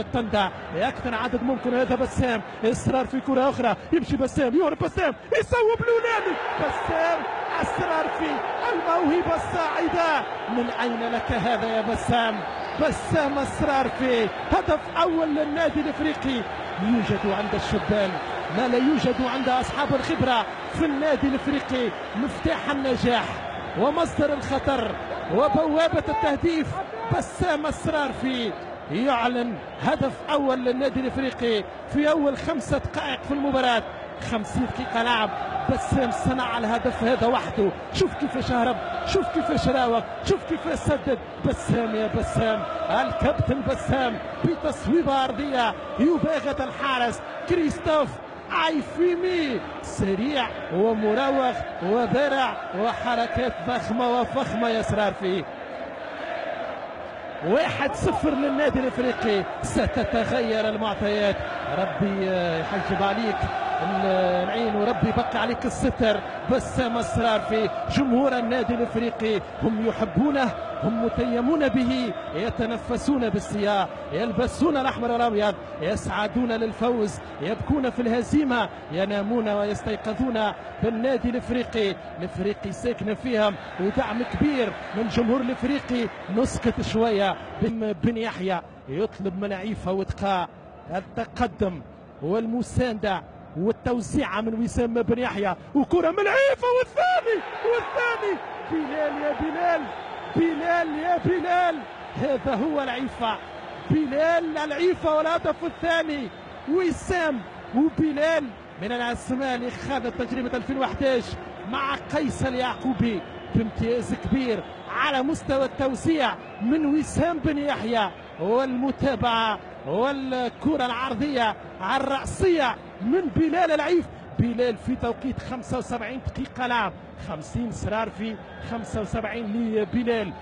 التندع اكثر عدد ممكن. هذا بسام، اصرار في كره اخرى، يمشي بسام، يهرب بسام، يصوب الاولاني. بسام اصرار في الموهبه الصاعده. من اين لك هذا يا بسام؟ بسام اصرار في هدف اول للنادي الافريقي. يوجد عند الشبان ما لا يوجد عند اصحاب الخبره في النادي الافريقي. مفتاح النجاح ومصدر الخطر وبوابه التهديف. بسام اصرار في يعلن هدف اول للنادي الافريقي في اول 5 دقائق في المباراه. 50 دقيقه لعب، بسام صنع الهدف هذا وحده. شوف كيفاش هرب، شوف كيفاش راوغ، شوف كيفاش سدد. بسام يا بسام، الكابتن بسام بتصويبه ارضيه يباغت الحارس كريستوف عيفيمي. سريع ومراوغ وبارع وحركات ضخمه وفخمه يسرار فيه. 1-0 للنادي الافريقي. ستتغير المعطيات. ربي يحجب عليك العين وربي يبقى عليك الستر. بسام اصرار في جمهور النادي الافريقي، هم يحبونه، هم متيمون به، يتنفسون بالسياح، يلبسون الاحمر والابيض، يسعدون للفوز، يبكون في الهزيمه، ينامون ويستيقظون بالنادي الافريقي. الافريقي ساكن فيهم ودعم كبير من جمهور الافريقي. نسكت شويه. بن يحيى يطلب من عيفه وتقى التقدم والمسانده والتوزيعه من وسام بن يحيى، وكره من عيفه والثاني بلال يا بلال، بلال يا بلال. هذا هو العيفه، بلال العيفه والهدف الثاني. وسام وبلال من الاسماء اللي خاضت تجربه 2011 مع قيس اليعقوبي بامتياز كبير على مستوى التوزيع من وسام بن يحيى والمتابعه والكره العرضيه الرأسيه من بلال العيف. بلال في توقيت 75 دقيقه لعب، 50 صرار في 75 لبلال.